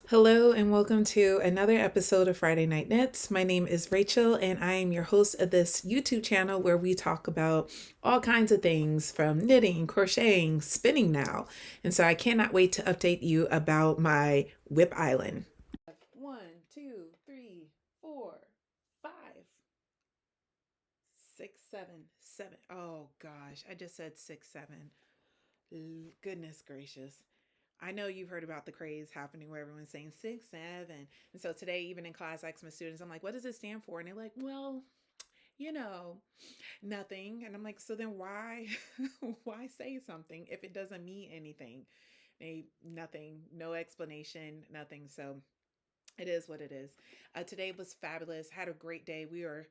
Hello and welcome to another episode of Friday Night Knits. My name is Rachel and I am your host of this YouTube channel where we talk about all kinds of things from knitting, crocheting, spinning now. And so I cannot wait to update you about my WIP Island. One, two, three, four, five, six, seven, seven. Oh gosh, I just said six, seven. Goodness gracious. I know you've heard about the craze happening where everyone's saying six, seven. And so today, even in class, I ask my students, I'm like, what does it stand for? And they're like, well, you know, nothing. And I'm like, so then why, why say something if it doesn't mean anything? Nothing, no explanation, nothing. So it is what it is. Today was fabulous. Had a great day. We are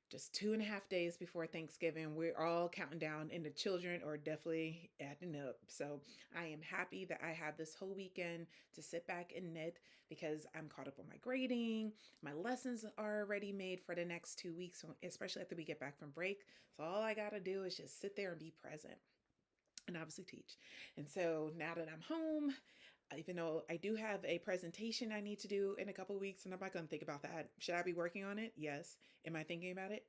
just 2.5 days before Thanksgiving. We're all counting down, and the children are definitely acting up. So I am happy that I have this whole weekend to sit back and knit because I'm caught up on my grading. My lessons are already made for the next 2 weeks, especially after we get back from break. So all I got to do is just sit there and be present and obviously teach. And so now that I'm home, even though I do have a presentation I need to do in a couple of weeks, and I'm not going to think about that. Should I be working on it? Yes. Am I thinking about it?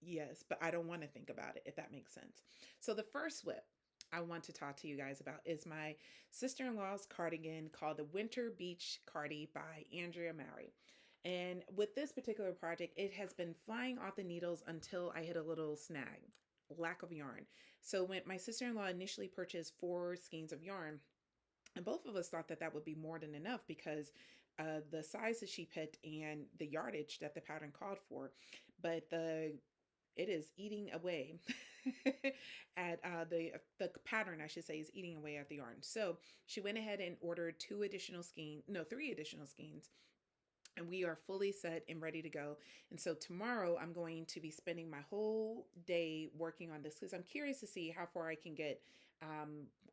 Yes, but I don't want to think about it, if that makes sense. So the first whip I want to talk to you guys about is my sister-in-law's cardigan called the Winter Beach Cardi by Andrea Mowry. And with this particular project, it has been flying off the needles until I hit a little snag, lack of yarn. So when my sister-in-law initially purchased 4 skeins of yarn, and both of us thought that that would be more than enough because the size that she picked and the yardage that the pattern called for, but it is eating away at the pattern I should say is eating away at the yarn. So she went ahead and ordered 3 additional skeins, and we are fully set and ready to go. And so tomorrow I'm going to be spending my whole day working on this because I'm curious to see how far I can get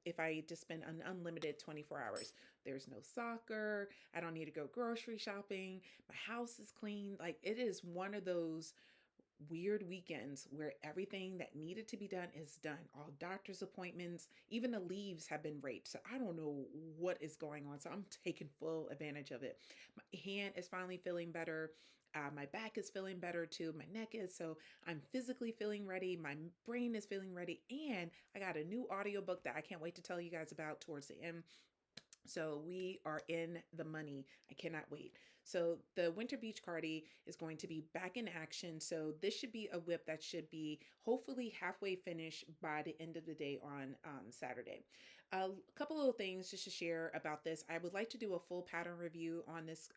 if I just spend an unlimited 24 hours. There's no soccer. I don't need to go grocery shopping. My house is clean. Like it is one of those weird weekends where everything that needed to be done is done. All doctor's appointments, even the leaves have been raked. So I don't know what is going on. So I'm taking full advantage of it. My hand is finally feeling better. My back is feeling better too. My neck is. So I'm physically feeling ready. My brain is feeling ready. And I got a new audiobook that I can't wait to tell you guys about towards the end. So we are in the money. I cannot wait. So the Winter Beach Cardi is going to be back in action. So this should be a whip that should be hopefully halfway finished by the end of the day on Saturday. A couple little things just to share about this. I would like to do a full pattern review on this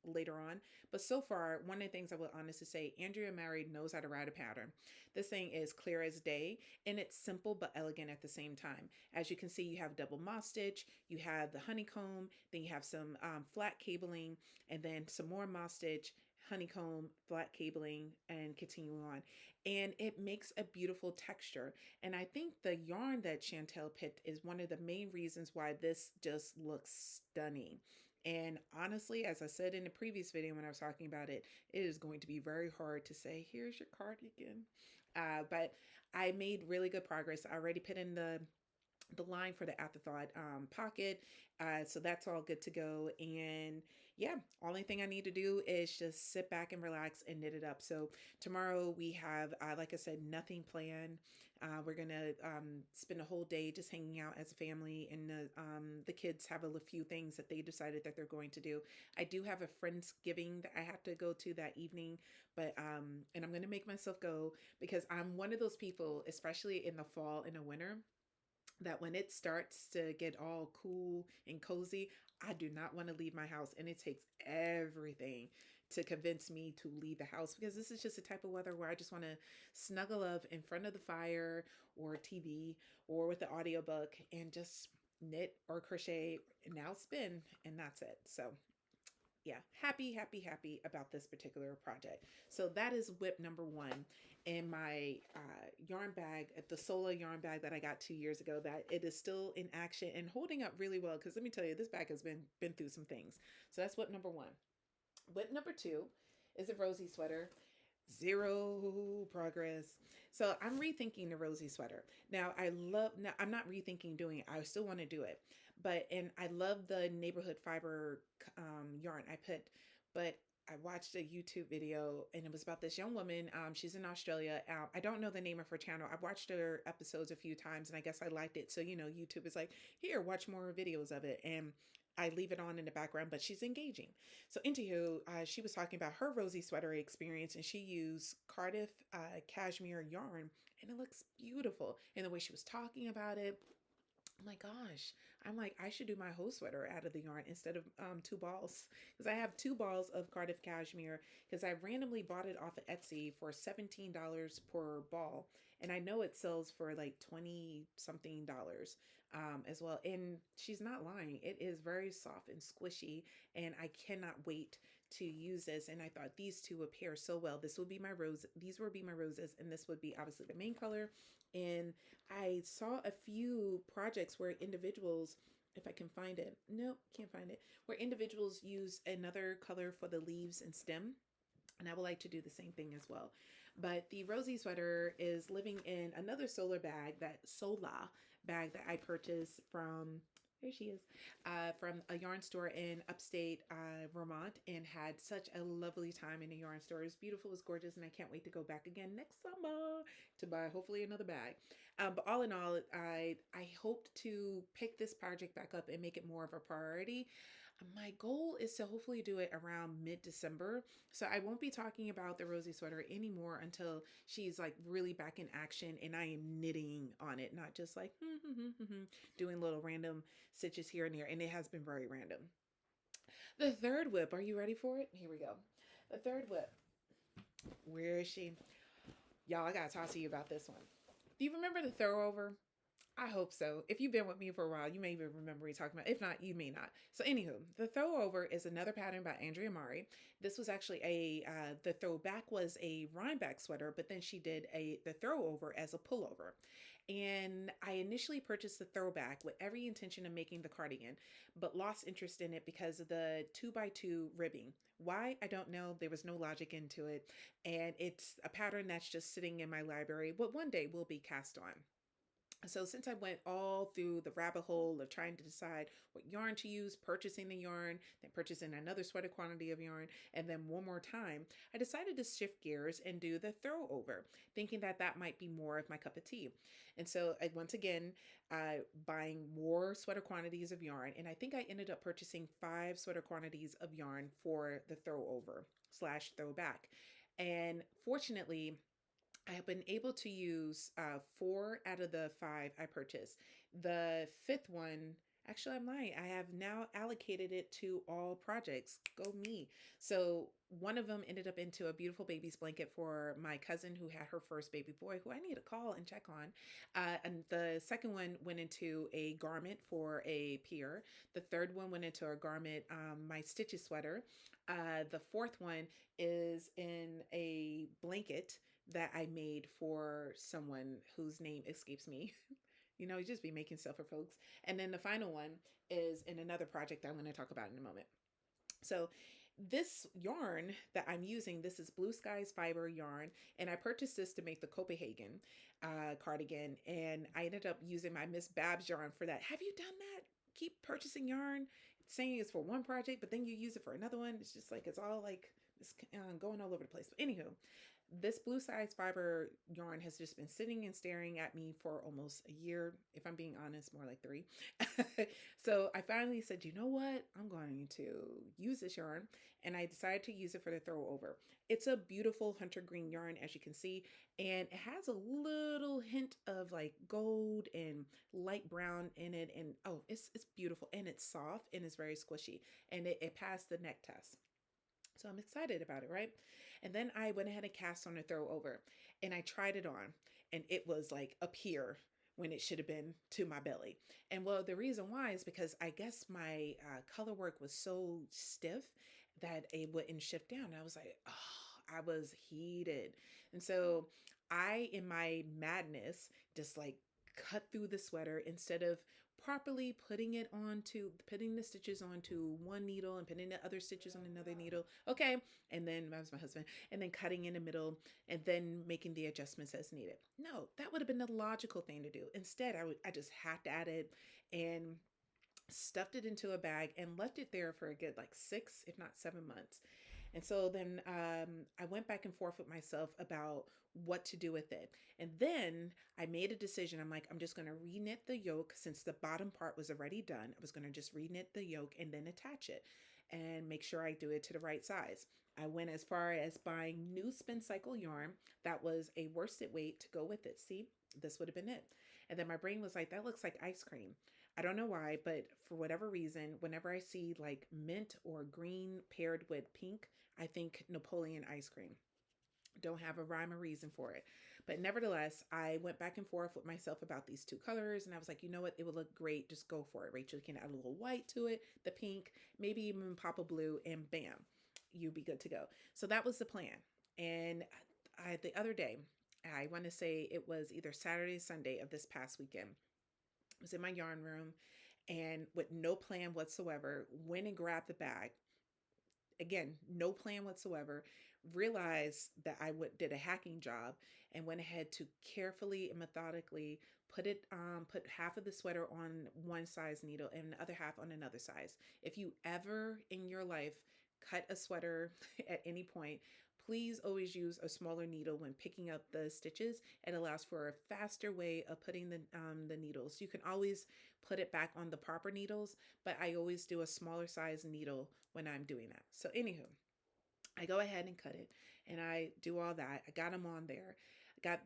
later on. But so far, one of the things I would honestly say, Andrea Mowry knows how to write a pattern. This thing is clear as day and it's simple but elegant at the same time. As you can see, you have double moss stitch, you have the honeycomb, then you have some flat cabling, and then some more moss stitch, honeycomb, flat cabling, and continue on. And it makes a beautiful texture. And I think the yarn that Chantel picked is one of the main reasons why this just looks stunning. And honestly, as I said in the previous video when I was talking about it, it is going to be very hard to say, here's your cardigan. But I made really good progress. I already put in the line for the afterthought pocket. So that's all good to go. And yeah, only thing I need to do is just sit back and relax and knit it up. So tomorrow we have, like I said, nothing planned. We're gonna spend a whole day just hanging out as a family, and the kids have a few things that they decided that they're going to do. I do have a friendsgiving that I have to go to that evening, but and I'm gonna make myself go because I'm one of those people, especially in the fall and the winter, that when it starts to get all cool and cozy, I do not want to leave my house. And it takes everything to convince me to leave the house because this is just a type of weather where I just want to snuggle up in front of the fire or TV or with the audiobook and just knit or crochet and now spin, and that's it. So yeah, happy, happy, happy about this particular project. So that is whip number one in my yarn bag, the solo yarn bag that I got 2 years ago. That it is still in action and holding up really well. Because let me tell you, this bag has been through some things. So that's whip number one. Whip number two is a rosy sweater. Zero progress. So I'm rethinking the rosy sweater. Now I love, now I'm not rethinking doing it. I still want to do it. But, and I love the neighborhood fiber yarn I put, but I watched a YouTube video and it was about this young woman. She's in Australia. I don't know the name of her channel. I've watched her episodes a few times and I guess I liked it. So, YouTube is like, here, watch more videos of it. And I leave it on in the background, but she's engaging. So, anywho, she was talking about her rosy sweater experience, and she used Cardiff cashmere yarn, and it looks beautiful. And the way she was talking about it, oh my gosh, I'm like, I should do my whole sweater out of the yarn instead of two balls, because I have two balls of Cardiff cashmere because I randomly bought it off of Etsy for $17 per ball, and I know it sells for like 20 something dollars as well. And she's not lying; it is very soft and squishy, and I cannot wait to use this. And I thought these two would pair so well. This would be my rose; these would be my roses, and this would be obviously the main color. And I saw a few projects where individuals, if I can find it, nope, can't find it, where individuals use another color for the leaves and stem. And I would like to do the same thing as well. But the rosy sweater is living in another solar bag that I purchased from, there she is, from a yarn store in upstate Vermont, and had such a lovely time in the yarn store. It was beautiful, it was gorgeous, and I can't wait to go back again next summer to buy hopefully another bag. But all in all, I hope to pick this project back up and make it more of a priority. My goal is to hopefully do it around mid-December. So I won't be talking about the rosy sweater anymore until she's like really back in action and I am knitting on it, not just like doing little random stitches here and there. And it has been very random. The third WIP, are you ready for it? Here we go. The third WIP. Where is she? Y'all, I gotta talk to you about this one. Do you remember the throw over? I hope so. If you've been with me for a while, you may even remember me talking about. If not, you may not. So, anywho, the throw over is another pattern by Andrea Mowry. This was actually the throwback was a rhineback sweater, but then she did the throw over as a pullover. And I initially purchased the throwback with every intention of making the cardigan, but lost interest in it because of the 2x2 ribbing. Why? I don't know. There was no logic into it. And it's a pattern that's just sitting in my library, but one day will be cast on. So since I went all through the rabbit hole of trying to decide what yarn to use, purchasing the yarn, then purchasing another sweater quantity of yarn, and then one more time, I decided to shift gears and do the throw over, thinking that that might be more of my cup of tea. And so once again, buying more sweater quantities of yarn, and I think I ended up purchasing 5 sweater quantities of yarn for the throw over slash throwback. And fortunately, I have been able to use 4 out of the 5 I purchased. The fifth one, actually, I'm lying. I have now allocated it to all projects. Go me. So one of them ended up into a beautiful baby's blanket for my cousin who had her first baby boy, who I need to call and check on. And the second one went into a garment for a peer. The third one went into a garment, my stitches sweater. The fourth one is in a blanket that I made for someone whose name escapes me. You just be making stuff for folks. And then the final one is in another project I'm going to talk about in a moment. So this yarn that I'm using, this is Blue Skies Fiber yarn, and I purchased this to make the Copenhagen cardigan, and I ended up using my Miss Babs yarn for that. Have you done that? Keep purchasing yarn, saying it's for one project, but then you use it for another one. It's just like, it's all like, it's going all over the place. But anywho, this Blue Size Fiber yarn has just been sitting and staring at me for almost a year. If I'm being honest, more like 3. So I finally said, you know what? I'm going to use this yarn. And I decided to use it for the throw over. It's a beautiful hunter green yarn, as you can see. And it has a little hint of like gold and light brown in it. And oh, it's beautiful. And it's soft and it's very squishy. And it passed the neck test. So I'm excited about it, right? And then I went ahead and cast on a throw over and I tried it on, and it was like up here when it should have been to my belly. And well, the reason why is because I guess my color work was so stiff that it wouldn't shift down. I was like, oh, I was heated. And so I, in my madness, just like cut through the sweater instead of properly putting the stitches onto one needle and putting the other stitches on another needle. Okay. And then that was my husband. And then cutting in the middle and then making the adjustments as needed. No, that would have been the logical thing to do. Instead, I just hacked at it and stuffed it into a bag and left it there for a good like 6, if not 7 months. And so then I went back and forth with myself about what to do with it. And then I made a decision. I'm like, I'm just going to reknit the yoke since the bottom part was already done. I was going to just reknit the yoke and then attach it and make sure I do it to the right size. I went as far as buying new spin cycle yarn that was a worsted weight to go with it. See, this would have been it. And then my brain was like, that looks like ice cream. I don't know why, but for whatever reason, whenever I see like mint or green paired with pink, I think Napoleon ice cream. Don't have a rhyme or reason for it. But nevertheless, I went back and forth with myself about these two colors. And I was like, you know what? It would look great. Just go for it. Rachel, you can add a little white to it, the pink, maybe even pop a blue, and bam, you'll be good to go. So that was the plan. And the other day, I want to say it was either Saturday, Sunday of this past weekend. I was in my yarn room and with no plan whatsoever, went and grabbed the bag. Again, no plan whatsoever. Realized that did a hacking job and went ahead to carefully and methodically put half of the sweater on one size needle and the other half on another size. If you ever in your life cut a sweater at any point, please always use a smaller needle when picking up the stitches. It allows for a faster way of putting the needles. You can always put it back on the proper needles, but I always do a smaller size needle when I'm doing that. So anywho, I go ahead and cut it and I do all that. I got them on there. Got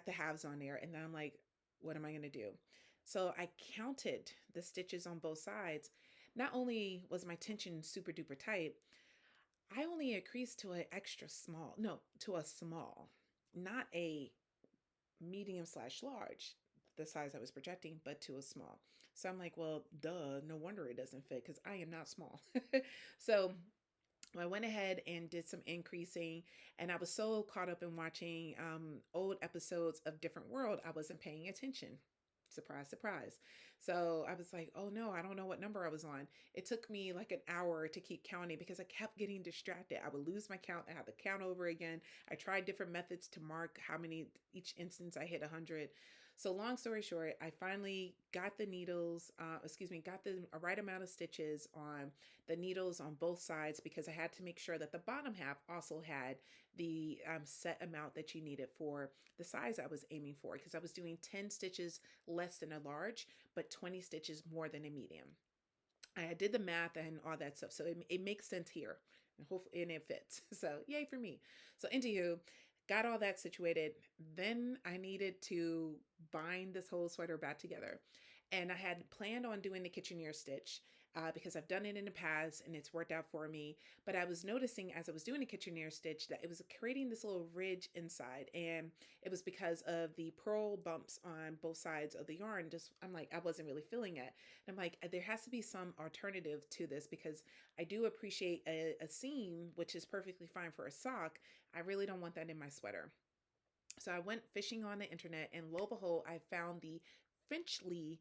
the halves on there. And then I'm like, what am I going to do? So I counted the stitches on both sides. Not only was my tension super duper tight, I only increased to an extra small, no, to a small, not a medium/large, the size I was projecting, but to a small. So I'm like, well, duh, no wonder it doesn't fit because I am not small. So I went ahead and did some increasing, and I was so caught up in watching old episodes of Different World, I wasn't paying attention. Surprise, surprise. So I was like, oh no, I don't know what number I was on. It took me like an hour to keep counting because I kept getting distracted. I would lose my count. I had to count over again. I tried different methods to mark how many each instance I hit 100. So long story short, I finally got the needles, got the right amount of stitches on the needles on both sides because I had to make sure that the bottom half also had the set amount that you needed for the size I was aiming for because I was doing 10 stitches less than a large, but 20 stitches more than a medium. I did the math and all that stuff. So it makes sense here and hopefully and it fits. So yay for me. So anywho, got all that situated. Then I needed to bind this whole sweater back together. And I had planned on doing the kitcheneer stitch because I've done it in the past and it's worked out for me. But I was noticing as I was doing the kitcheneer stitch that it was creating this little ridge inside. And it was because of the purl bumps on both sides of the yarn. I'm like, I wasn't really feeling it. And I'm like, there has to be some alternative to this because I do appreciate a seam, which is perfectly fine for a sock. I really don't want that in my sweater. So I went fishing on the internet and lo and behold, I found the Finchley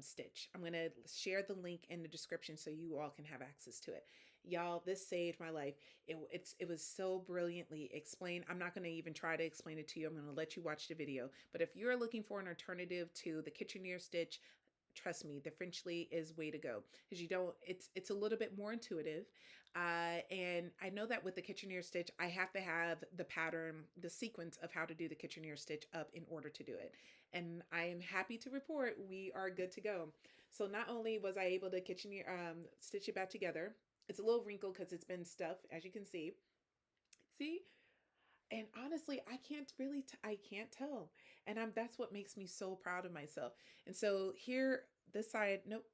stitch. I'm going to share the link in the description so you all can have access to it. Y'all, this saved my life. It was so brilliantly explained. I'm not going to even try to explain it to you. I'm going to let you watch the video. But if you're looking for an alternative to the kitcheneer stitch, trust me, the Finchley is way to go because it's a little bit more intuitive. And I know that with the kitcheneer stitch, I have to have the pattern, the sequence of how to do the kitcheneer stitch up in order to do it. And I am happy to report we are good to go. So not only was I able to kitcheneer, stitch it back together, it's a little wrinkled because it's been stuffed, as you can see. See? And honestly, I can't tell. And that's what makes me so proud of myself. And so here, this side, nope,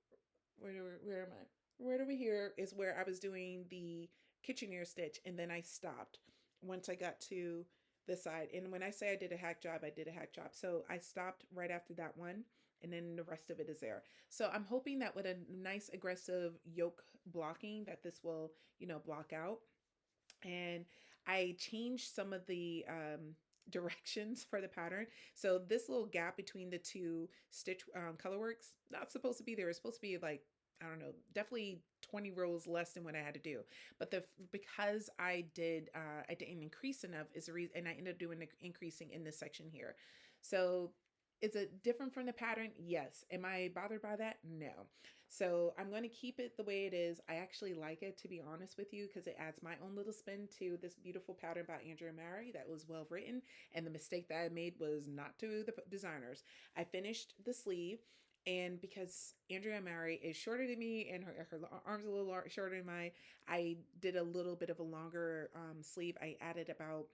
where am I? Right over here is where I was doing the kitcheneer stitch. And then I stopped once I got to this side. And when I say I did a hack job, I did a hack job. So I stopped right after that one. And then the rest of it is there. So I'm hoping that with a nice aggressive yoke blocking that this will, block out. And I changed some of the directions for the pattern. So this little gap between the two stitch color works, not supposed to be there. It's supposed to be like, I don't know, definitely 20 rows less than what I had to do. But the because I didn't increase enough is the reason, and I ended up doing the increasing in this section here. So is it different from the pattern? Yes. Am I bothered by that? No. So I'm going to keep it the way it is. I actually like it, to be honest with you, because it adds my own little spin to this beautiful pattern by Andrea Mowry that was well written. And the mistake that I made was not to the designers. I finished the sleeve, and because Andrea Mowry is shorter than me and her arms a little shorter than mine, I did a little bit of a longer sleeve. I added about,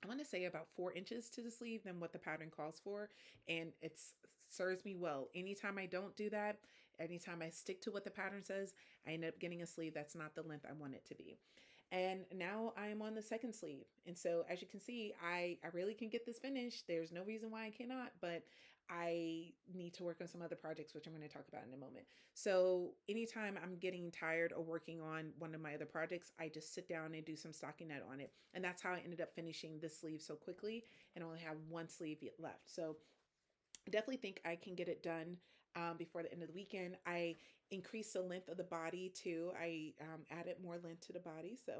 I want to say about 4 inches to the sleeve than what the pattern calls for. And it serves me well. Anytime I don't do that, anytime I stick to what the pattern says, I end up getting a sleeve that's not the length I want it to be. And now I am on the second sleeve. And so as you can see, I really can get this finished. There's no reason why I cannot, but I need to work on some other projects, which I'm going to talk about in a moment. So anytime I'm getting tired or working on one of my other projects, I just sit down and do some stockinette on it. And that's how I ended up finishing this sleeve so quickly and only have one sleeve left. So I definitely think I can get it done before the end of the weekend. I increased the length of the body too. I added more length to the body. So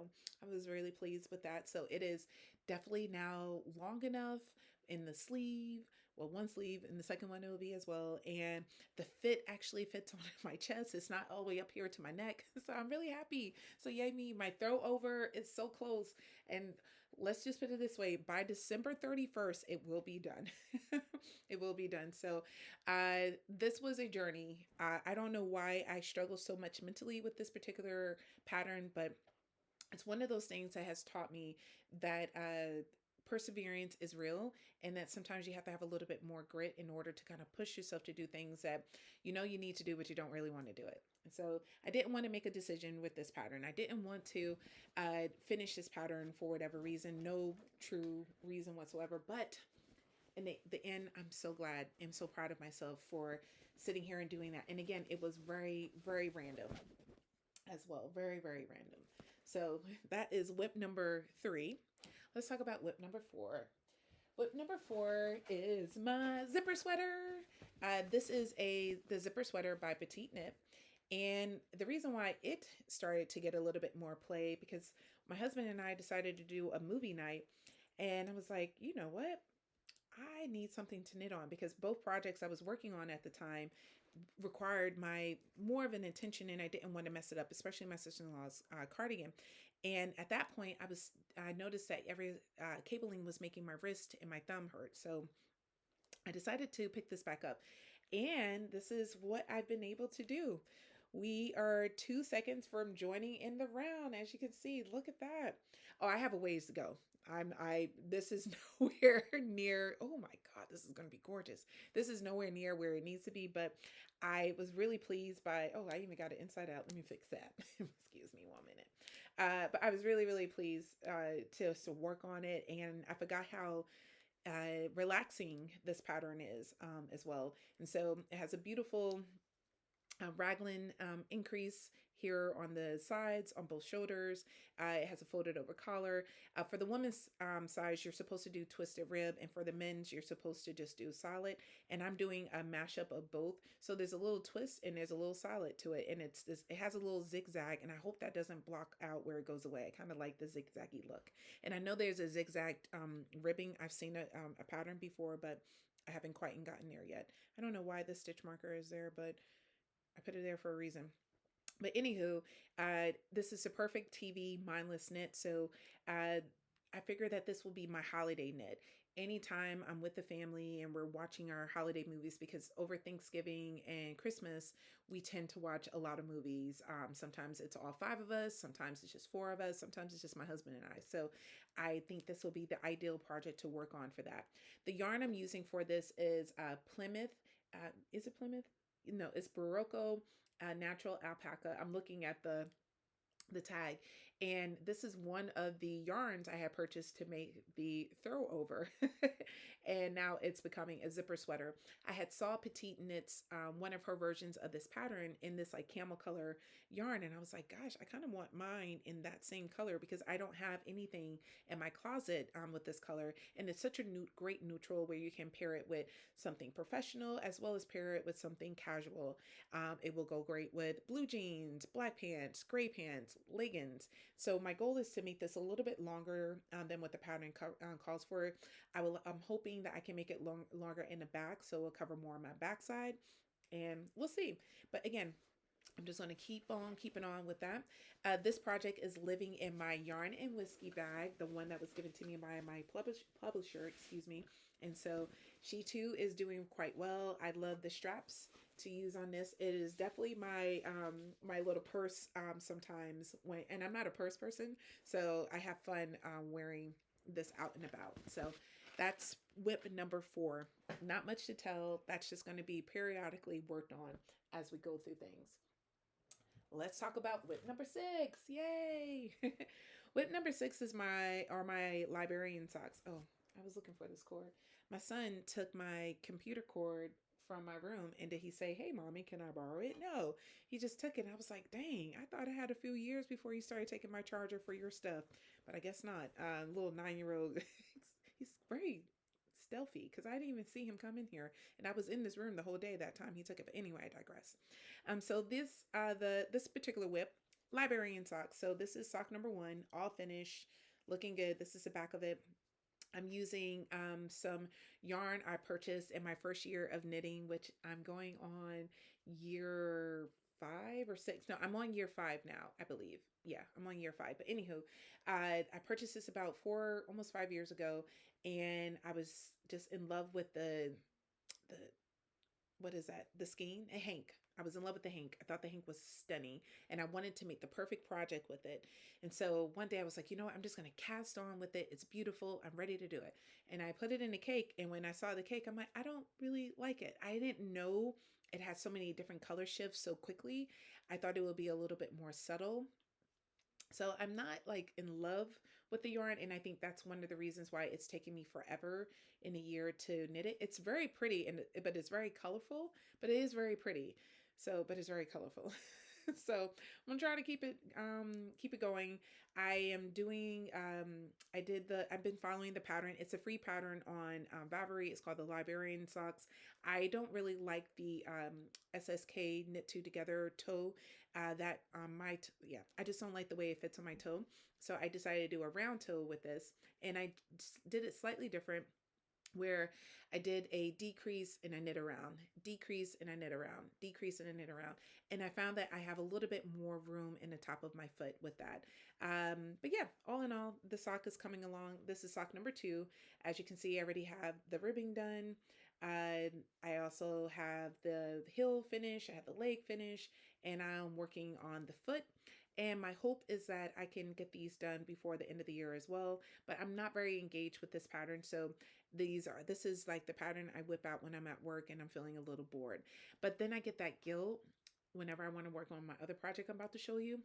I was really pleased with that. So it is definitely now long enough in the sleeve. Well, one sleeve and the second one it will be as well. And the fit actually fits on my chest. It's not all the way up here to my neck. So I'm really happy. So yay me, my throw over is so close. And let's just put it this way, by December 31st, it will be done. It will be done. So this was a journey. I don't know why I struggle so much mentally with this particular pattern, but it's one of those things that has taught me that perseverance is real, and that sometimes you have to have a little bit more grit in order to kind of push yourself to do things that you know you need to do, but you don't really want to do it. And so I didn't want to make a decision with this pattern. I didn't want to finish this pattern for whatever reason, no true reason whatsoever. But in the end, I'm so glad. I'm so proud of myself for sitting here and doing that. And again, it was very, very random as well. Very, very random. So that is WIP number 3. Let's talk about WIP number 4. WIP number 4 is my zipper sweater. This is the zipper sweater by Petite. And the reason why it started to get a little bit more play, because my husband and I decided to do a movie night. And I was like, you know what? I need something to knit on, because both projects I was working on at the time required my more of an attention, and I didn't want to mess it up, especially my sister-in-law's cardigan. And at that point, I noticed that every cabling was making my wrist and my thumb hurt. So I decided to pick this back up, and this is what I've been able to do. We are 2 seconds from joining in the round. As you can see, look at that. Oh, I have a ways to go. This is nowhere near, oh my God, this is going to be gorgeous. This is nowhere near where it needs to be, but I was really pleased by, oh, I even got it inside out. Let me fix that. Excuse me 1 minute. But I was really, really pleased to work on it. And I forgot how relaxing this pattern is as well. And so it has a beautiful raglan increase here on the sides, on both shoulders. It has a folded over collar. For the women's size, you're supposed to do twisted rib, and for the men's, you're supposed to just do solid. And I'm doing a mashup of both. So there's a little twist and there's a little solid to it, and it has a little zigzag, and I hope that doesn't block out where it goes away. I kind of like the zigzaggy look. And I know there's a zigzag ribbing. I've seen a pattern before, but I haven't quite gotten there yet. I don't know why the stitch marker is there, but I put it there for a reason. But anywho, this is a perfect TV mindless knit. So I figure that this will be my holiday knit. Anytime I'm with the family and we're watching our holiday movies, because over Thanksgiving and Christmas, we tend to watch a lot of movies. Sometimes it's all 5 of us. Sometimes it's just 4 of us. Sometimes it's just my husband and I. So I think this will be the ideal project to work on for that. The yarn I'm using for this is Plymouth. Is it Plymouth? No, it's Barocco natural alpaca. I'm looking at the the tag. And this is one of the yarns I had purchased to make the throw over. And now it's becoming a zipper sweater. I had saw Petite knits one of her versions of this pattern in this like camel color yarn. And I was like, gosh, I kind of want mine in that same color because I don't have anything in my closet with this color. And it's such a great neutral where you can pair it with something professional as well as pair it with something casual. It will go great with blue jeans, black pants, gray pants, leggings. So my goal is to make this a little bit longer than what the pattern calls for. I'm hoping that I can make it longer in the back, so it'll cover more on my backside, and we'll see. But again, I'm just going to keep on keeping on with that. This project is living in my yarn and whiskey bag, the one that was given to me by my publisher, excuse me. And so she too is doing quite well. I love the straps to use on this. It is definitely my my little purse sometimes when, and I'm not a purse person, so I have fun wearing this out and about. So that's WIP number 4. Not much to tell. That's just going to be periodically worked on as we go through things. Let's talk about WIP number 6. Yay! WIP number 6 is my librarian socks. Oh, I was looking for this cord. My son took my computer cord from my room, and did he say, "Hey mommy, can I borrow it?" No, he just took it. I was like, dang, I thought I had a few years before you started taking my charger for your stuff, but I guess not. Little 9-year-old, he's very stealthy because I didn't even see him come in here, and I was in this room the whole day that time he took it. But anyway, I digress. So this particular WIP, librarian sock. So this is sock number 1, all finished, looking good. This is the back of it. I'm using some yarn I purchased in my first year of knitting, which I'm going on year 5 or 6. No, I'm on year 5 now, I believe. Yeah, I'm on year 5. But anywho, I purchased this about almost 5 years ago, and I was just in love with the what is that? The skein? A hank. I was in love with the hank. I thought the hank was stunning, and I wanted to make the perfect project with it. And so one day I was like, you know what? I'm just going to cast on with it. It's beautiful. I'm ready to do it. And I put it in a cake. And when I saw the cake, I'm like, I don't really like it. I didn't know it had so many different color shifts so quickly. I thought it would be a little bit more subtle. So I'm not like in love with the yarn, and I think that's one of the reasons why it's taken me forever in a year to knit it. It's very pretty, and but it's very colorful, but it is very pretty. So, but it's very colorful. So I'm gonna try to keep it going. I am doing I've been following the pattern. It's a free pattern on Ralvery. It's called the Librarian Socks. I don't really like the SSK knit two together toe. That yeah, I just don't like the way it fits on my toe. So I decided to do a round toe with this, and I did it slightly different, where I did a decrease and I knit around, decrease and I knit around, decrease and I knit around. And I found that I have a little bit more room in the top of my foot with that. But yeah, all in all, the sock is coming along. This is sock number 2. As you can see, I already have the ribbing done. I also have the heel finish, I have the leg finish, and I'm working on the foot. And my hope is that I can get these done before the end of the year as well. But I'm not very engaged with this pattern. So this is like the pattern I whip out when I'm at work and I'm feeling a little bored. But then I get that guilt whenever I want to work on my other project I'm about to show you,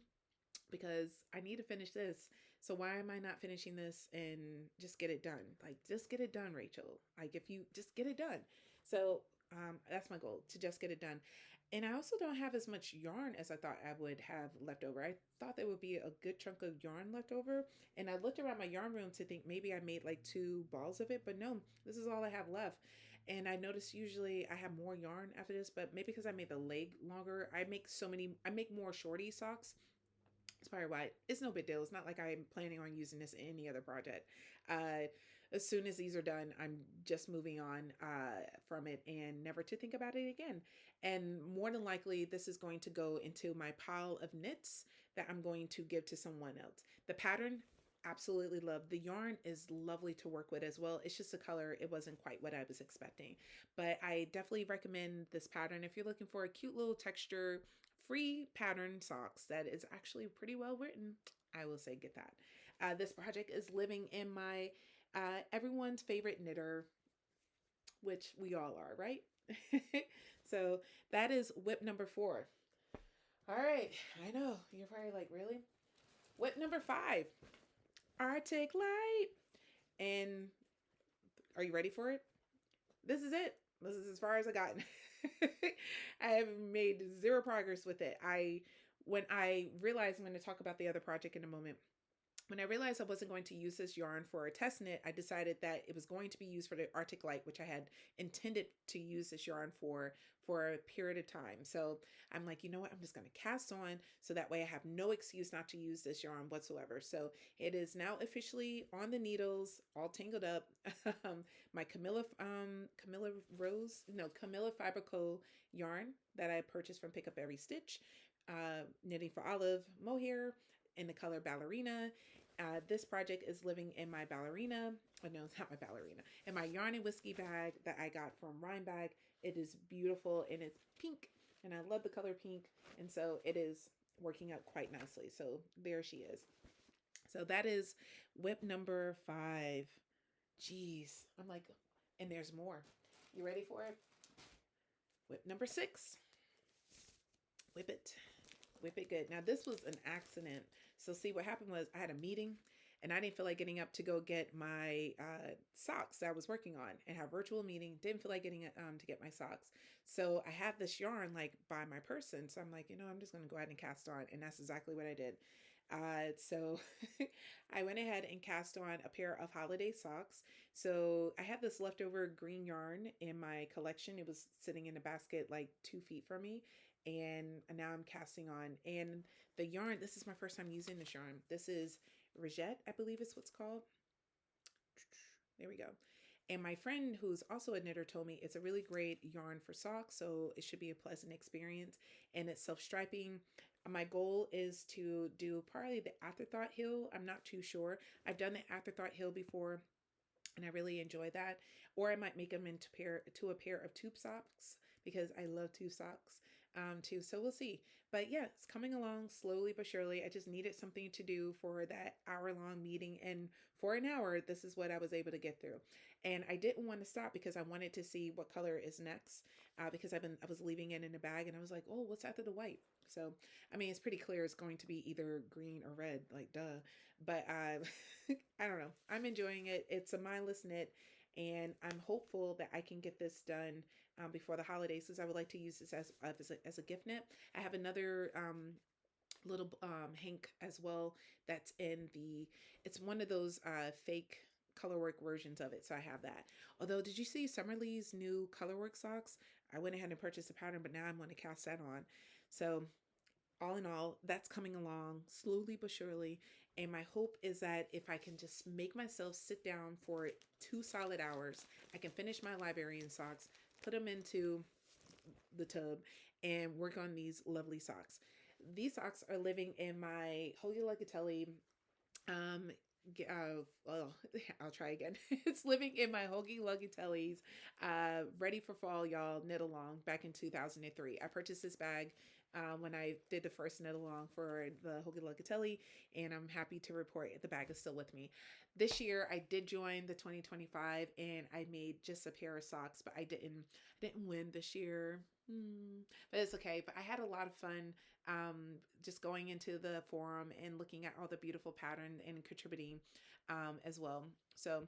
because I need to finish this. So why am I not finishing this and just get it done? Like, just get it done, Rachel. Like, if you just get it done. So that's my goal, to just get it done. And I also don't have as much yarn as I thought I would have left over. I thought there would be a good chunk of yarn left over. And I looked around my yarn room to think maybe I made like 2 balls of it, but no, this is all I have left. And I noticed usually I have more yarn after this, but maybe because I made the leg longer, I make more shorty socks. That's probably why. It's no big deal. It's not like I'm planning on using this in any other project. As soon as these are done, I'm just moving on from it and never to think about it again. And more than likely, this is going to go into my pile of knits that I'm going to give to someone else. The pattern, absolutely love. The yarn is lovely to work with as well. It's just the color, it wasn't quite what I was expecting. But I definitely recommend this pattern if you're looking for a cute little texture free pattern socks that is actually pretty well written. I will say, get that. This project is living in my everyone's favorite knitter, which we all are, right? So that is WIP number 4. All right, I know you're probably like, really? WIP number 5, Arctic Light. And are you ready for it? This is it. This is as far as I got. I have made zero progress with it. When I realized, I'm going to talk about the other project in a moment. When I realized I wasn't going to use this yarn for a test knit, I decided that it was going to be used for the Arctic Light, which I had intended to use this yarn for a period of time. So I'm like, you know what? I'm just going to cast on so that way I have no excuse not to use this yarn whatsoever. So it is now officially on the needles, all tangled up. My Camilla Fiber Co yarn that I purchased from Pick Up Every Stitch, knitting for Olive mohair in the color Ballerina. This project is living in my ballerina. Oh no, it's not my ballerina. In my yarn and whiskey bag that I got from Rheinbag. It is beautiful and it's pink, and I love the color pink, and so it is working out quite nicely. So there she is. So that is WIP number 5. Jeez, I'm like, and there's more. You ready for it? WIP number 6. WIP it. WIP it good. Now this was an accident. So see, what happened was I had a meeting and I didn't feel like getting up to go get my socks that I was working on, and have a virtual meeting. Didn't feel like getting to get my socks. So I have this yarn like by my person. So I'm like, I'm just going to go ahead and cast on. And that's exactly what I did. So I went ahead and cast on a pair of holiday socks. So I had this leftover green yarn in my collection. It was sitting in a basket like 2 feet from me. And now I'm casting on. And the yarn, this is my first time using this yarn. This is Rejette, I believe is what's called. There we go. And my friend, who's also a knitter, told me it's a really great yarn for socks, so it should be a pleasant experience. And it's self-striping. My goal is to do probably the Afterthought Heel. I'm not too sure. I've done the Afterthought Heel before, and I really enjoy that. Or I might make them into a pair of tube socks, because I love tube socks too. So we'll see. But yeah, it's coming along slowly but surely. I just needed something to do for that hour-long meeting, and for an hour, this is what I was able to get through. And I didn't want to stop because I wanted to see what color is next, because I was leaving it in a bag, and I was like, oh, what's after the white? So I mean, it's pretty clear it's going to be either green or red, like duh. But I don't know. I'm enjoying it. It's a mindless knit, and I'm hopeful that I can get this done before the holidays, because I would like to use this as a gift knit. I have another little hank as well that's it's one of those fake colorwork versions of it, so I have that. Although, did you see Summerlee's new colorwork socks? I went ahead and purchased a pattern, but now I'm going to cast that on. So all in all, that's coming along slowly but surely. And my hope is that if I can just make myself sit down for 2 solid hours, I can finish my librarian socks, put them into the tub, and work on these lovely socks. These socks are living in my Hoagie Lugatelli. Well, I'll try again. It's living in my Hoagie Lugatellis, ready for fall, y'all. Knit along back in 2003. I purchased this bag when I did the first knit along for the Hoagie Lugatelli, and I'm happy to report the bag is still with me. This year, I did join the 2025, and I made just a pair of socks, but I didn't win this year. But it's okay. But I had a lot of fun just going into the forum and looking at all the beautiful patterns and contributing as well. So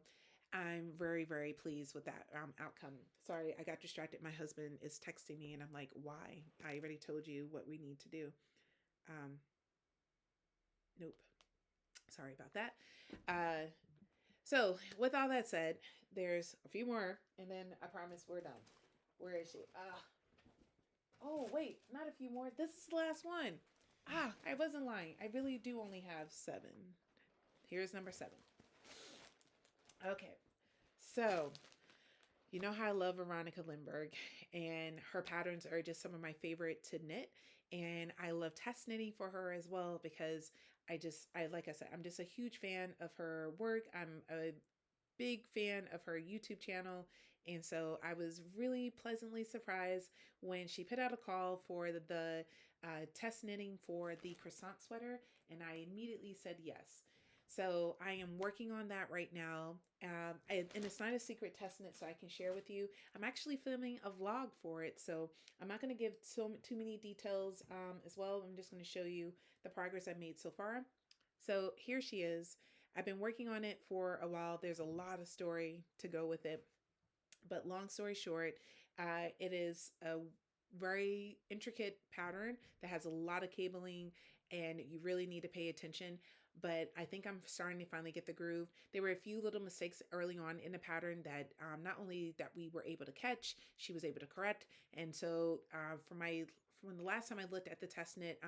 I'm very, very pleased with that outcome. Sorry, I got distracted. My husband is texting me, and I'm like, why? I already told you what we need to do. Nope. Sorry about that. So with all that said, there's a few more, and then I promise we're done. Where is she? Oh, wait, not a few more. This is the last one. I wasn't lying. I really do only have 7. Here's number 7. Okay. So, you know how I love Veronika Lindberg, and her patterns are just some of my favorite to knit. And I love test knitting for her as well, because like I said, I'm just a huge fan of her work. I'm a big fan of her YouTube channel. And so I was really pleasantly surprised when she put out a call for the test knitting for the Croissant sweater, and I immediately said yes. So I am working on that right now. And it's not a secret test knit, so I can share with you. I'm actually filming a vlog for it, so I'm not going to give too many details as well. I'm just going to show you the progress I've made so far. So here she is. I've been working on it for a while. There's a lot of story to go with it. But long story short, it is a very intricate pattern that has a lot of cabling, and you really need to pay attention. But I think I'm starting to finally get the groove. There were a few little mistakes early on in the pattern that not only that we were able to catch, she was able to correct. And so from the last time I looked at the test knit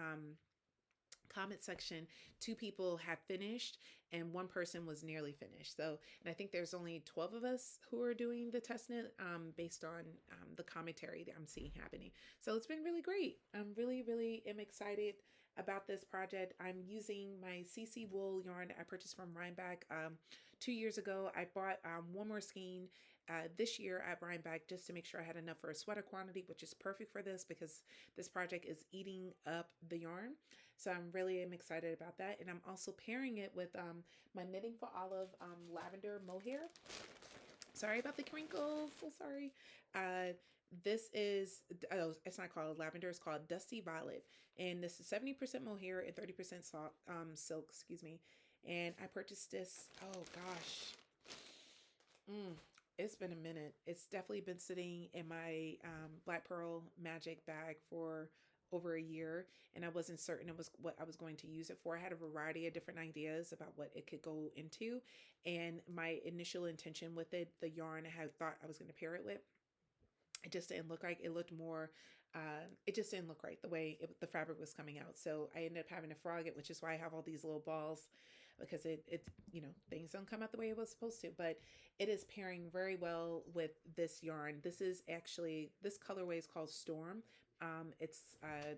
comment section, two people have finished and one person was nearly finished. So, and I think there's only 12 of us who are doing the test knit based on the commentary that I'm seeing happening. So it's been really great. I'm really am excited about this project. I'm using my CC wool yarn that I purchased from Rhinebeck 2 years ago. I bought one more skein this year at Rhinebeck just to make sure I had enough for a sweater quantity, which is perfect for this because this project is eating up the yarn. So I'm really am excited about that. And I'm also pairing it with my Knitting for Olive lavender mohair. Sorry about the crinkles. So sorry. This is, oh, it's not called lavender. It's called Dusty Violet. And this is 70% mohair and 30% silk, excuse me. And I purchased this, oh gosh. It's been a minute. It's definitely been sitting in my Black Pearl Magic bag for over a year, and I wasn't certain it was what I was going to use it for. I had a variety of different ideas about what it could go into, and my initial intention with it, the yarn I had thought I was going to pair it with, it just didn't look like it looked more. It just didn't look right the way the fabric was coming out. So I ended up having to frog it, which is why I have all these little balls because things don't come out the way it was supposed to. But it is pairing very well with this yarn. This colorway is called Storm. It's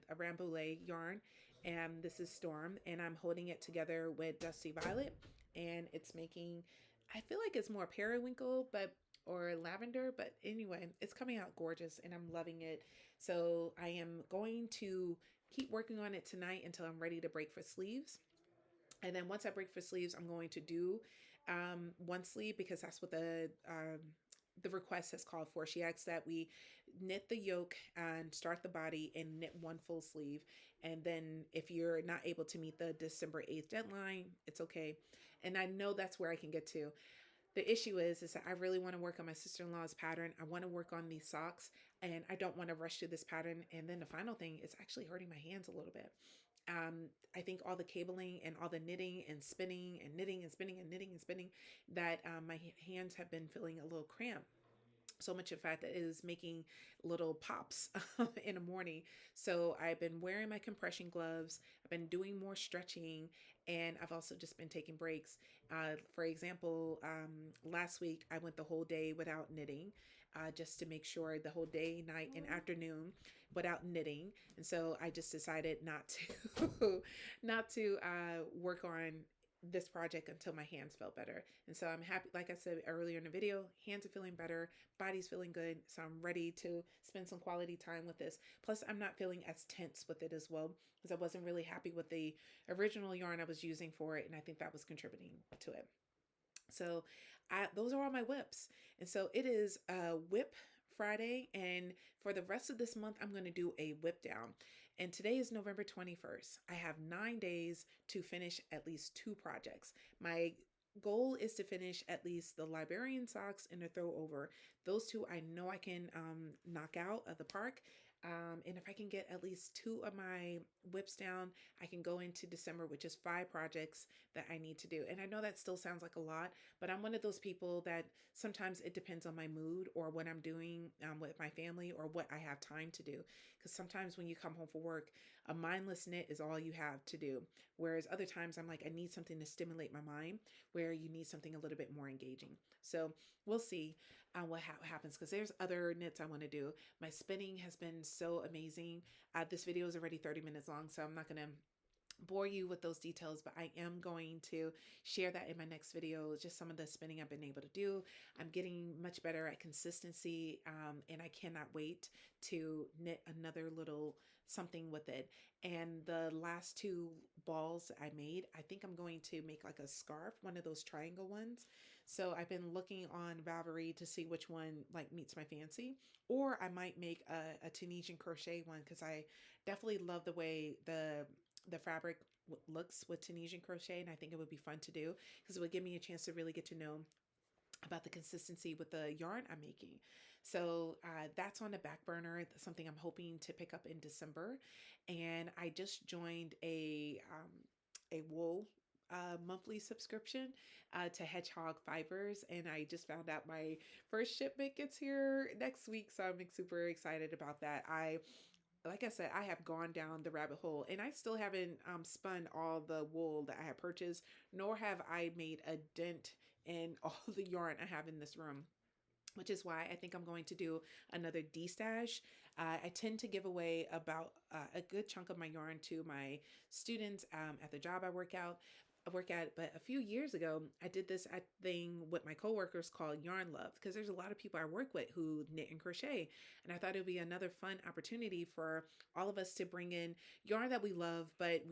a Rambouillet yarn, and this is Storm, and I'm holding it together with Dusty Violet, and it's making. I feel like it's more periwinkle, but or lavender, but anyway, it's coming out gorgeous and I'm loving it. So I am going to keep working on it tonight until I'm ready to break for sleeves. And then once I break for sleeves, I'm going to do one sleeve because that's what the request has called for. She asked that we knit the yoke and start the body and knit one full sleeve. And then if you're not able to meet the December 8th deadline, it's okay. And I know that's where I can get to. The issue is that I really want to work on my sister-in-law's pattern. I want to work on these socks and I don't want to rush through this pattern. And then the final thing is actually hurting my hands a little bit. I think all the cabling and all the knitting and spinning and knitting and spinning and knitting and spinning that my hands have been feeling a little cramped. So much in fact that it is making little pops in the morning. So I've been wearing my compression gloves. I've been doing more stretching, and I've also just been taking breaks. For example, last week I went the whole day without knitting, just to make sure the whole day, night, and afternoon without knitting. And so I just decided not to not to work on this project until my hands felt better. And so I'm happy, like I said earlier in the video, hands are feeling better, body's feeling good. So I'm ready to spend some quality time with this. Plus I'm not feeling as tense with it as well because I wasn't really happy with the original yarn I was using for it. And I think that was contributing to it. So those are all my WIPs. And so it is WIP Friday. And for the rest of this month, I'm going to do a WIP down. And today is November 21st. I have 9 days to finish at least 2 projects. My goal is to finish at least the librarian socks and the throw over. Those 2 I know I can knock out of the park. And if I can get at least 2 of my WIPs down, I can go into December, which is 5 projects that I need to do. And I know that still sounds like a lot, but I'm one of those people that sometimes it depends on my mood or what I'm doing with my family or what I have time to do. Because sometimes when you come home for work, a mindless knit is all you have to do. Whereas other times I'm like, I need something to stimulate my mind, where you need something a little bit more engaging. So we'll see what happens, because there's other knits I want to do. My spinning has been so amazing. This video is already 30 minutes long, so I'm not going to bore you with those details, but I am going to share that in my next video, just some of the spinning I've been able to do. I'm getting much better at consistency, and I cannot wait to knit another little something with it. And the last 2 balls I made, I think I'm going to make like a scarf, one of those triangle ones. So I've been looking on Ralvery to see which one like meets my fancy, or I might make a Tunisian crochet one because I definitely love the way the the fabric looks with Tunisian crochet, and I think it would be fun to do because it would give me a chance to really get to know about the consistency with the yarn I'm making. So that's on the back burner. That's something I'm hoping to pick up in December. And I just joined a wool monthly subscription to Hedgehog Fibers, and I just found out my first shipment gets here next week, so I'm super excited about that. Like I said, I have gone down the rabbit hole and I still haven't spun all the wool that I have purchased, nor have I made a dent in all the yarn I have in this room, which is why I think I'm going to do another destash. I tend to give away about a good chunk of my yarn to my students at the job I work at. But a few years ago, I did this thing with my coworkers called Yarn Love because there's a lot of people I work with who knit and crochet, and I thought it would be another fun opportunity for all of us to bring in yarn that we love, but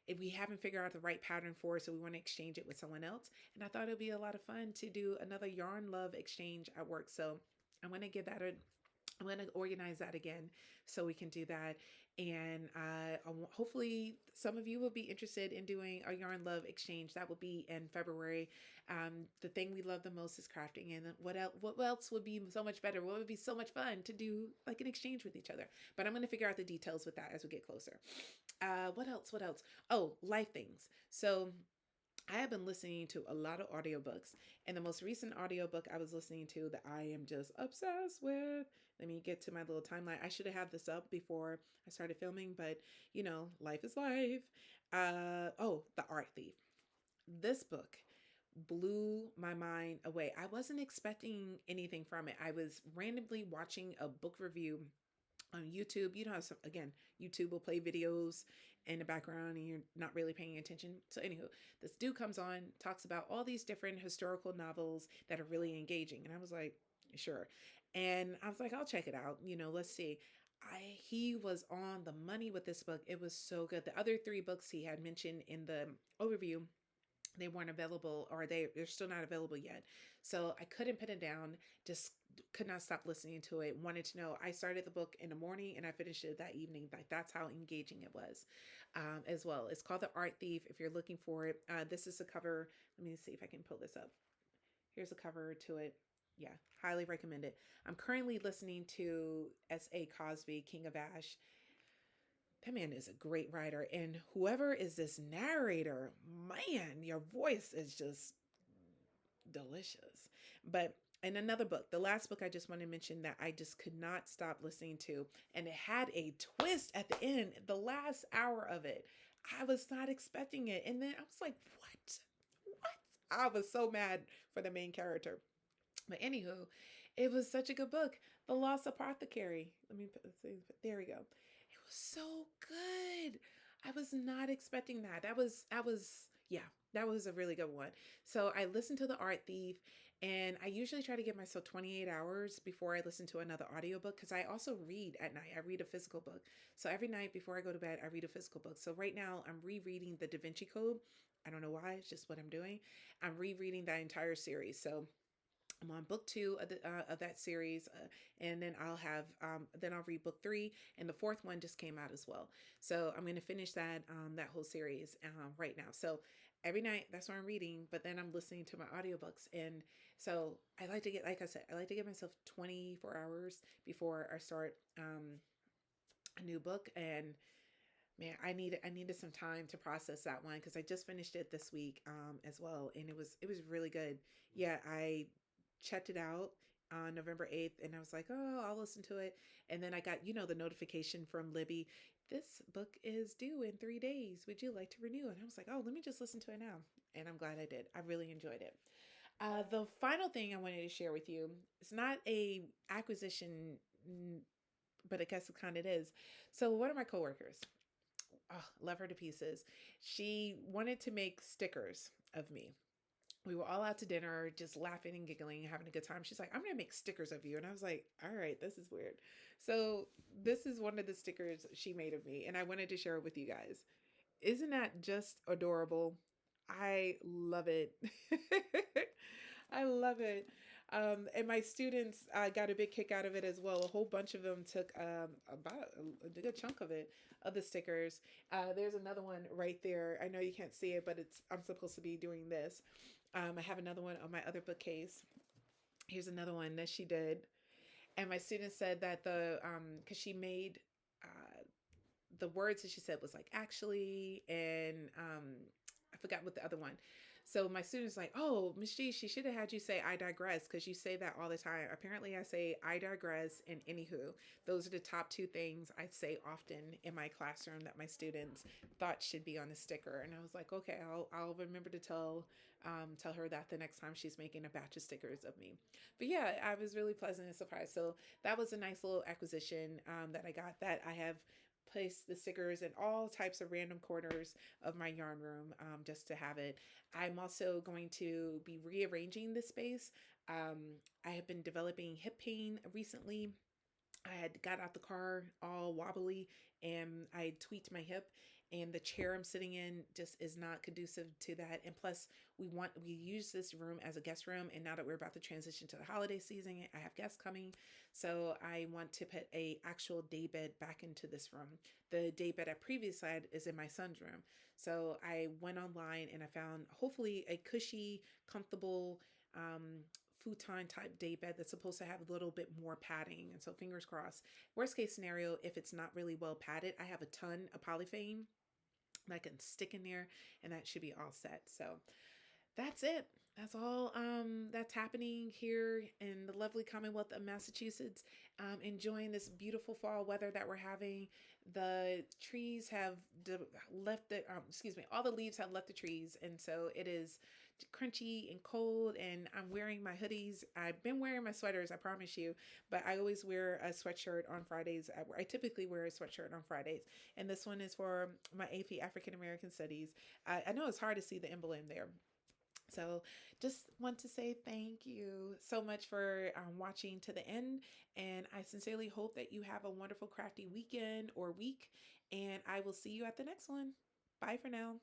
if we haven't figured out the right pattern for it, so we want to exchange it with someone else. And I thought it would be a lot of fun to do another Yarn Love exchange at work. So I'm going to give that a I'm going to organize that again so we can do that. And hopefully, some of you will be interested in doing a Yarn Love exchange. That will be in February. The thing we love the most is crafting. And what else would be so much better? What would be so much fun to do like an exchange with each other? But I'm going to figure out the details with that as we get closer. What else? What else? Oh, life things. So I have been listening to a lot of audiobooks, and the most recent audiobook I was listening to that I am just obsessed with. Let me get to my little timeline. I should have had this up before I started filming, but life is life. The Art Thief. This book blew my mind away. I wasn't expecting anything from it. I was randomly watching a book review on YouTube. You know how again, YouTube will play videos in the background and you're not really paying attention. So anywho, this dude comes on, talks about all these different historical novels that are really engaging. And I was like, sure. And I was like, I'll check it out. Let's see. He was on the money with this book. It was so good. The other three books he had mentioned in the overview, they weren't available, or they're still not available yet. So I couldn't put it down, just could not stop listening to it. Wanted to know. I started the book in the morning and I finished it that evening. Like, that's how engaging it was. As well, it's called The Art Thief. If you're looking for it, this is a cover. Let me see if I can pull this up. Here's a cover to it. Yeah, highly recommend it. I'm currently listening to S.A. Crosby, King of Ash. That man is a great writer. And whoever is this narrator, man, your voice is just delicious. But in another book, the last book I just want to mention that I just could not stop listening to, and it had a twist at the end, the last hour of it. I was not expecting it. And then I was like, what? What? I was so mad for the main character. But anywho, it was such a good book. The Lost Apothecary. There we go. It was so good. I was not expecting that. Yeah, that was a really good one. So I listened to The Art Thief, and I usually try to give myself 28 hours before I listen to another audiobook because I also read at night. I read a physical book. So every night before I go to bed, I read a physical book. So right now I'm rereading The Da Vinci Code. I don't know why, it's just what I'm doing. I'm rereading that entire series. So I'm on book 2 of that series, and then I'll read book 3, and the fourth one just came out as well. So I'm going to finish that whole series right now. So every night that's what I'm reading, but then I'm listening to my audiobooks, and so I like to get, like I said, I like to give myself 24 hours before I start a new book. And man, I needed some time to process that one because I just finished it this week as well, and it was really good. Yeah, I checked it out on November 8th, and I was like, oh, I'll listen to it. And then I got, the notification from Libby, this book is due in 3 days. Would you like to renew? And I was like, oh, let me just listen to it now. And I'm glad I did. I really enjoyed it. The final thing I wanted to share with you, it's not a acquisition, but I guess it kind of is. So one of my coworkers, oh, love her to pieces. She wanted to make stickers of me. We were all out to dinner, just laughing and giggling, having a good time. She's like, I'm going to make stickers of you. And I was like, all right, this is weird. So this is one of the stickers she made of me, and I wanted to share it with you guys. Isn't that just adorable? I love it. I love it. And my students got a big kick out of it as well. A whole bunch of them took about a good chunk of it, of the stickers. There's another one right there. I know you can't see it, but it's I'm supposed to be doing this. I have another one on my other bookcase. Here's another one that she did, and my student said that the because she made uh, the words that she said was like actually, and I forgot what the other one. So my students like, oh, Miss G, she should have had you say I digress because you say that all the time. Apparently, I say I digress and anywho. Those are the top two things I say often in my classroom that my students thought should be on a sticker. And I was like, okay, I'll remember to tell her that the next time she's making a batch of stickers of me. But yeah, I was really pleasant and surprised. So that was a nice little acquisition that I got, that I have place the stickers in all types of random corners of my yarn room, just to have it. I'm also going to be rearranging the space. I have been developing hip pain recently. I had got out the car all wobbly and I tweaked my hip, and the chair I'm sitting in just is not conducive to that. And plus we use this room as a guest room, and now that we're about to transition to the holiday season, I have guests coming. So I want to put a actual day bed back into this room. The day bed I previously had is in my son's room. So I went online and I found hopefully a cushy, comfortable futon type day bed that's supposed to have a little bit more padding. And so fingers crossed. Worst case scenario, if it's not really well padded, I have a ton of polythene that I can stick in there, and that should be all set. So that's it. That's all that's happening here in the lovely Commonwealth of Massachusetts. Enjoying this beautiful fall weather that we're having. The trees have left the, excuse me, all the leaves have left the trees. And so it is crunchy and cold, and I'm wearing my hoodies. I've been wearing my sweaters, I promise you, but I always wear a sweatshirt on Fridays. I typically wear a sweatshirt on Fridays, and this one is for my AP African American Studies. I know it's hard to see the emblem there. So just want to say thank you so much for watching to the end. And I sincerely hope that you have a wonderful crafty weekend or week. And I will see you at the next one. Bye for now.